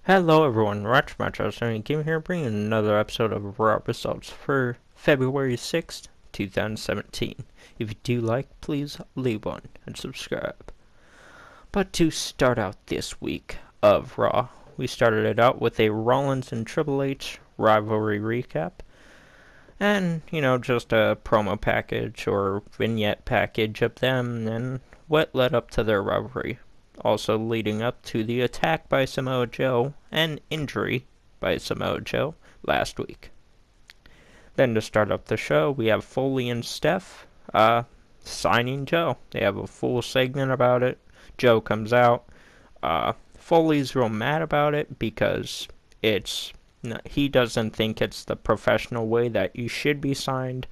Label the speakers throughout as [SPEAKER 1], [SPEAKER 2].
[SPEAKER 1] Hello everyone, Ratchmatch and Game here bringing another episode of Raw Results for February 6th, 2017. If you do like, please leave one and subscribe. But to start out this week of Raw, we started it out with a Rollins and Triple H rivalry recap. And, just a promo package or vignette package of them and what led up to their rivalry. Also leading up to the attack by Samoa Joe and injury by Samoa Joe last week. Then to start up the show, we have Foley and Steph signing Joe. They have a full segment about it. Joe comes out. Foley's real mad about it because he doesn't think it's the professional way that you should be signed.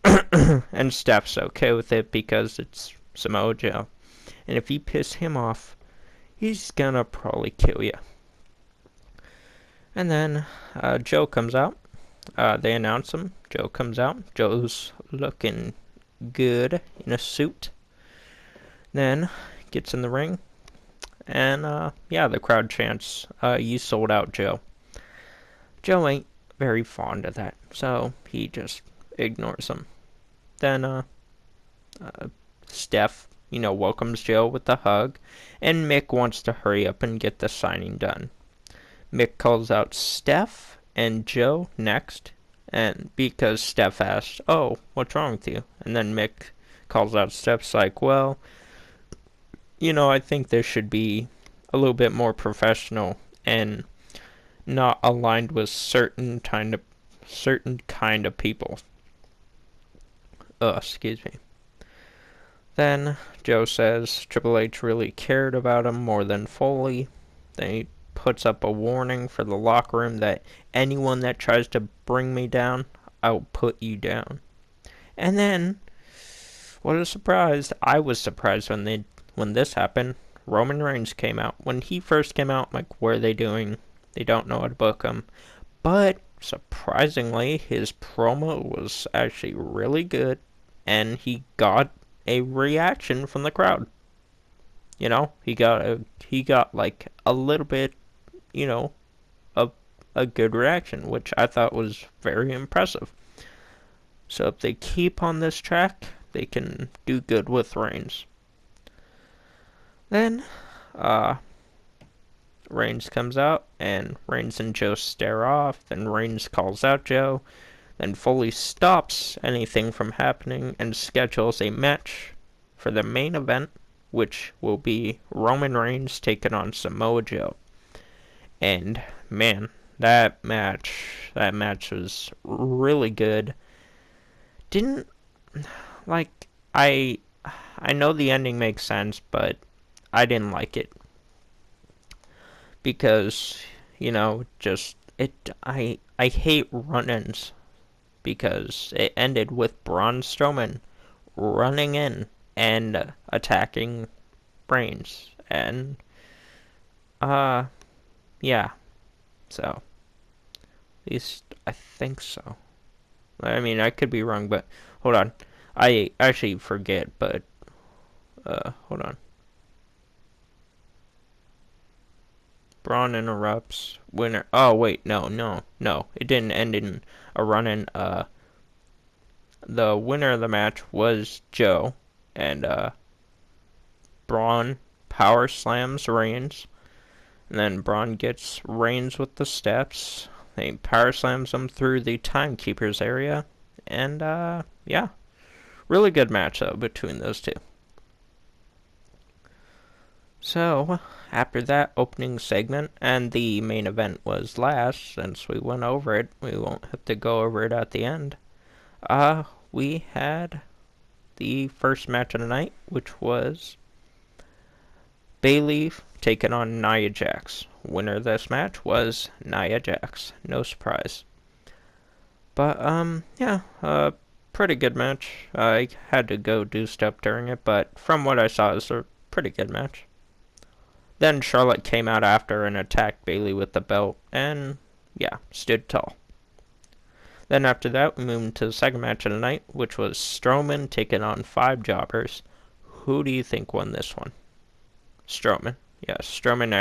[SPEAKER 1] And Steph's okay with it because it's Samoa Joe. And if you piss him off, he's gonna probably kill you. And then Joe comes out. They announce him. Joe comes out. Joe's looking good in a suit. Then gets in the ring. And the crowd chants, "You sold out, Joe." Joe ain't very fond of that, so he just ignores him. Then Steph welcomes Joe with a hug, and Mick wants to hurry up and get the signing done. Mick calls out Steph and Joe next, and because Steph asks, "Oh, what's wrong with you?" And then Mick calls out Steph's like, "Well, I think this should be a little bit more professional and not aligned with certain kind of people." Excuse me. Then Joe says Triple H really cared about him more than Foley. Then he puts up a warning for the locker room that anyone that tries to bring me down, I'll put you down. And then, what a surprise. I was surprised when this happened. Roman Reigns came out. When he first came out, I'm like, what are they doing? They don't know how to book him. But surprisingly, his promo was actually really good, and he got a reaction from the crowd. He got like a little bit, of a good reaction, which I thought was very impressive. So if they keep on this track, they can do good with Reigns. Then, Reigns comes out, and Reigns and Joe stare off. Then Reigns calls out Joe. Then Foley stops anything from happening and schedules a match for the main event, which will be Roman Reigns taking on Samoa Joe. And man, that match was really good. I know the ending makes sense, but I didn't like it because I hate run-ins. Because it ended with Braun Strowman running in and attacking Reigns. And, so, at least I think so. I mean, I could be wrong, but hold on. I actually forget, but, hold on. Braun interrupts. Winner. Oh, wait. No. It didn't end in a run-in. The winner of the match was Joe. And, Braun power slams Reigns. And then Braun gets Reigns with the steps. He power slams him through the timekeeper's area. And, really good match, though, between those two. So, after that opening segment, and the main event was last, since we went over it, we won't have to go over it at the end. We had the first match of the night, which was Bayley taking on Nia Jax. Winner of this match was Nia Jax. No surprise. But, pretty good match. I had to go do stuff during it, but from what I saw, it was a pretty good match. Then Charlotte came out after and attacked Bayley with the belt, and, stood tall. Then after that, we moved to the second match of the night, which was Strowman taking on 5 jobbers. Who do you think won this one? Strowman. Yes, Strowman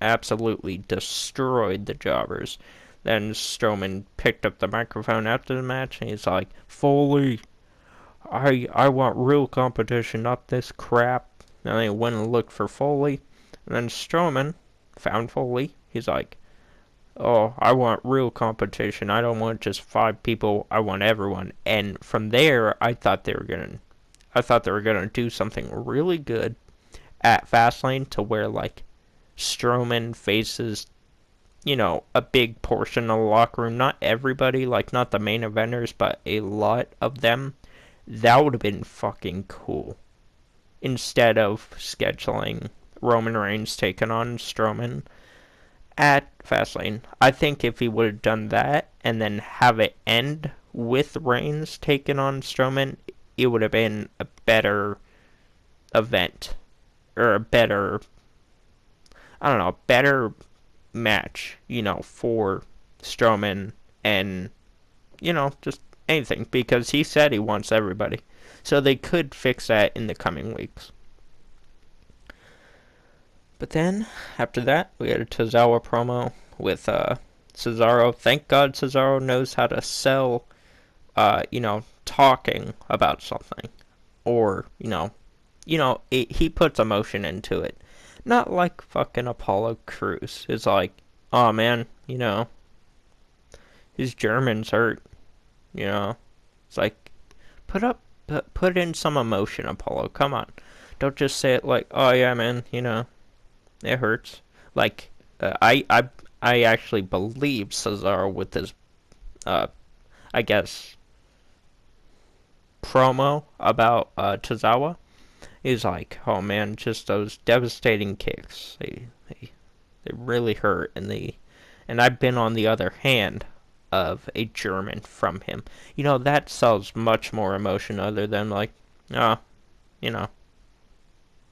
[SPEAKER 1] absolutely destroyed the jobbers. Then Strowman picked up the microphone after the match and he's like, Foley, I want real competition, not this crap. And they went and looked for Foley. And then Strowman found Foley. He's like, oh, I want real competition. I don't want just 5 people. I want everyone. And from there, I thought they were gonna do something really good at Fastlane to where like Strowman faces, a big portion of the locker room. Not everybody, like not the main eventers, but a lot of them. That would have been fucking cool. Instead of scheduling Roman Reigns taking on Strowman at Fastlane. I think if he would have done that and then have it end with Reigns taking on Strowman, it would have been a better event. Or a better, better match, for Strowman and, just anything. Because he said he wants everybody. So they could fix that in the coming weeks. But then, after that, we had a Tozawa promo with Cesaro. Thank God Cesaro knows how to sell, talking about something. Or, he puts emotion into it. Not like fucking Apollo Crews. It's like, oh man, his German's hurt. It's like, put in some emotion, Apollo. Come on. Don't just say it like, oh yeah, man, it hurts. Like, I actually believe Cesaro with his, I guess, promo about Tozawa. He's like, oh man, just those devastating kicks. They really hurt, and I've been on the other hand of a German from him. That sells much more emotion other than like,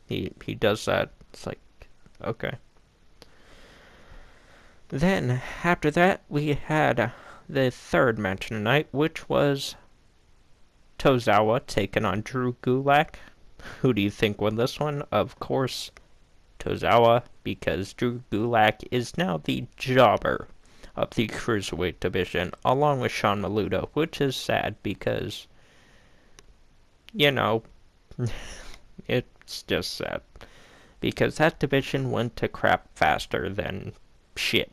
[SPEAKER 1] he does that. It's like, okay. Then, after that, we had the third match of the night, which was Tozawa taking on Drew Gulak. Who do you think won this one? Of course, Tozawa, because Drew Gulak is now the jobber of the Cruiserweight division, along with Sean Maludo, which is sad because, it's just sad. Because that division went to crap faster than shit.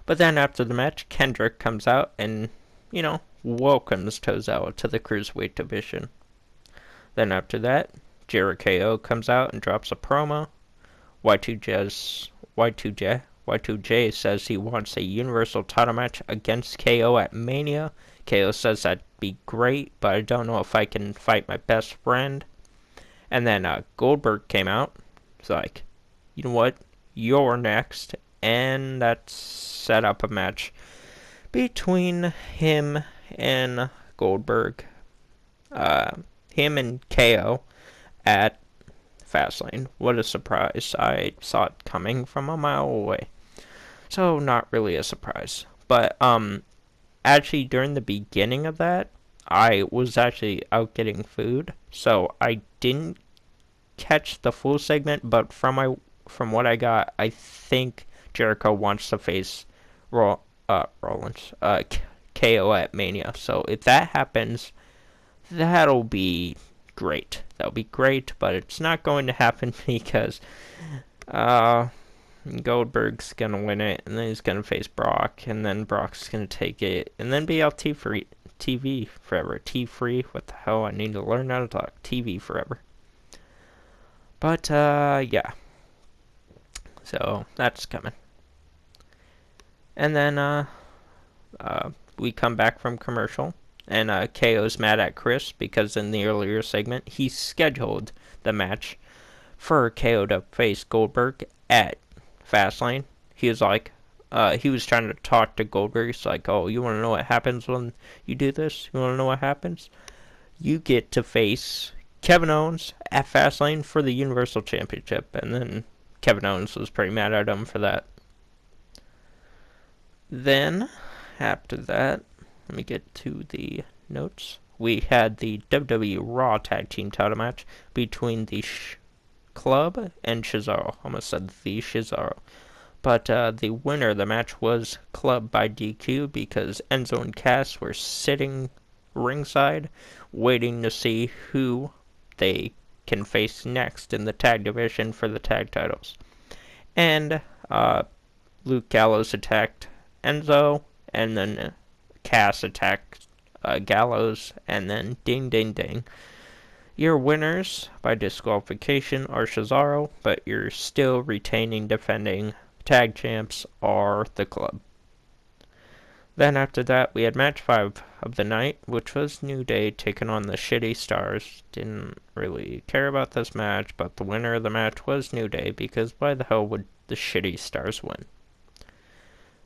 [SPEAKER 1] But then after the match, Kendrick comes out and, welcomes Tozawa to the Cruiserweight division. Then after that, Jericho comes out and drops a promo. Y2J says he wants a Universal title match against KO at Mania. KO says that'd be great, but I don't know if I can fight my best friend. And then Goldberg came out. It's like, you know what? You're next. And that set up a match between him and Goldberg. Him and KO at Fastlane. What a surprise. I saw it coming from a mile away. So, not really a surprise. But, actually, during the beginning of that, I was actually out getting food. So, I didn't catch the full segment, but from what I got, I think Jericho wants to face Rollins, KO at Mania. So, if that happens, that'll be great. That'll be great, but it's not going to happen because Goldberg's going to win it, and then he's going to face Brock, and then Brock's going to take it, and then be out TV forever. T-free? What the hell? I need to learn how to talk. TV forever. But, yeah. So, that's coming. And then, we come back from commercial. And KO's mad at Chris because in the earlier segment, he scheduled the match for KO to face Goldberg at Fastlane. He was like, he was trying to talk to Goldberg. He's like, oh, you want to know what happens when you do this? You want to know what happens? You get to face Kevin Owens at Fastlane for the Universal Championship. And then Kevin Owens was pretty mad at him for that. Then, after that, let me get to the notes. We had the WWE Raw Tag Team title match between the Club and Cesaro. Almost said the Cesaro. But the winner of the match was Club by DQ because Enzo and Cass were sitting ringside waiting to see who they can face next in the tag division for the tag titles. And Luke Gallows attacked Enzo, and then Cass attacked Gallows, and then ding ding ding. Your winners by disqualification are Cesaro, but you're still retaining defending tag champs are the Club. Then after that, we had match 5 of the night, which was New Day taking on the Shitty Stars. Didn't really care about this match, but the winner of the match was New Day, because why the hell would the Shitty Stars win?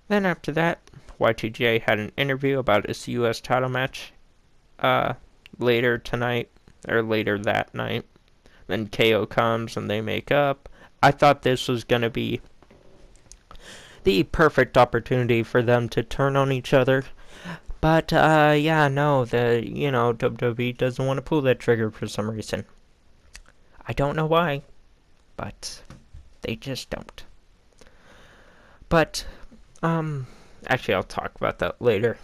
[SPEAKER 1] Then after that, Y2J had an interview about his U.S. title match later that night. Then KO comes and they make up. I thought this was going to be the perfect opportunity for them to turn on each other. But, WWE doesn't want to pull that trigger for some reason. I don't know why, but they just don't. But, actually I'll talk about that later.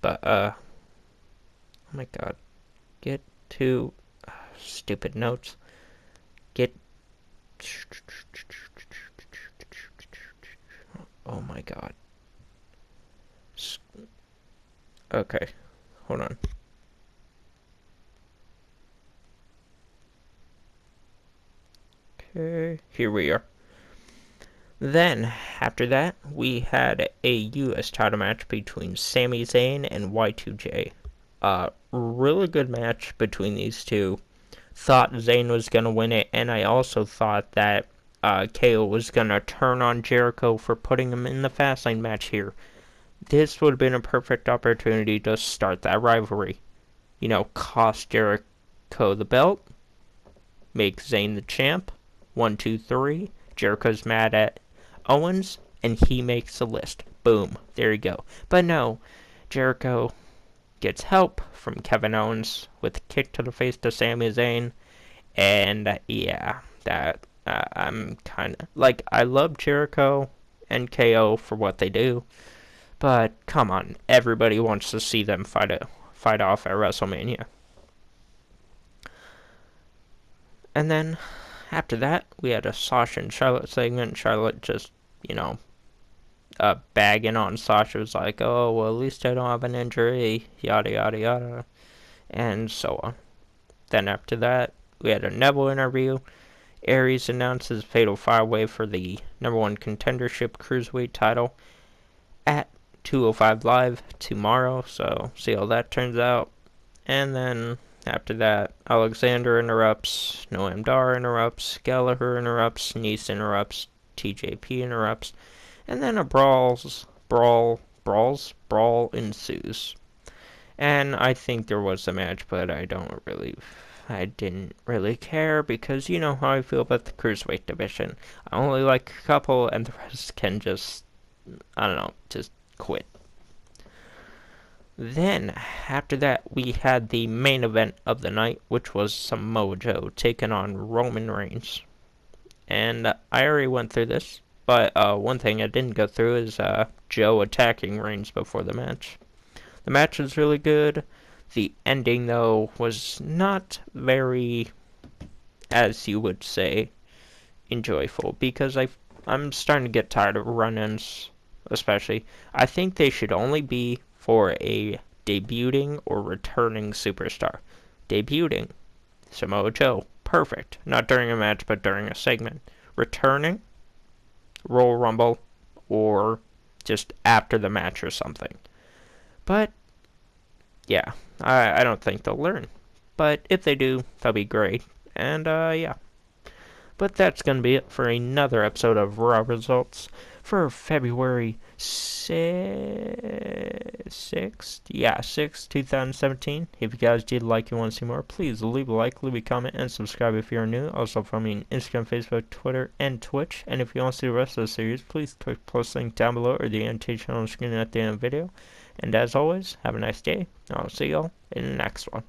[SPEAKER 1] But, oh my god. Get to, stupid notes. Oh my god. Okay, hold on. Okay, here we are. Then, after that, we had a U.S. title match between Sami Zayn and Y2J. Really good match between these two. Thought Zayn was going to win it, and I also thought that KO was going to turn on Jericho for putting him in the Fastlane match here. This would have been a perfect opportunity to start that rivalry. Cost Jericho the belt, make Zayn the champ. 1, 2, 3. Jericho's mad at Owens, and he makes the list. Boom. There you go. But no, Jericho gets help from Kevin Owens with a kick to the face to Sami Zayn. And, I'm kind of like, I love Jericho and KO for what they do, but come on, everybody wants to see them fight off at WrestleMania. And then after that, we had a Sasha and Charlotte segment. Charlotte just, bagging on Sasha, was like, oh, well, at least I don't have an injury, yada yada yada, and so on. Then after that, we had a Neville interview. Aries announces Fatal 5-Way for the #1 contendership cruiserweight title at 205 Live tomorrow, so see how that turns out. And then after that, Alexander interrupts, Noam Dar interrupts, Gallagher interrupts, Nice interrupts, TJP interrupts, and then a brawl ensues. And I think there was a match, but I didn't really care, because you know how I feel about the cruiserweight division. I only like a couple, and the rest can just quit. Then, after that, we had the main event of the night, which was Samoa Joe taking on Roman Reigns. And I already went through this, but one thing I didn't go through is Joe attacking Reigns before the match. The match was really good. The ending, though, was not very, as you would say, enjoyable, because I'm starting to get tired of run-ins, especially. I think they should only be for a debuting or returning superstar. Debuting, Samoa Joe, perfect. Not during a match, but during a segment. Returning, Royal Rumble, or just after the match or something. But yeah, I don't think they'll learn. But if they do, that'll be great. And, yeah. But that's going to be it for another episode of Raw Results for February 6th. Yeah, 6th, 2017. If you guys did like and want to see more, please leave a like, leave a comment, and subscribe if you're new. Also follow me on Instagram, Facebook, Twitter, and Twitch. And if you want to see the rest of the series, please click the post link down below or the annotation on the screen at the end of the video. And as always, have a nice day. I'll see y'all in the next one.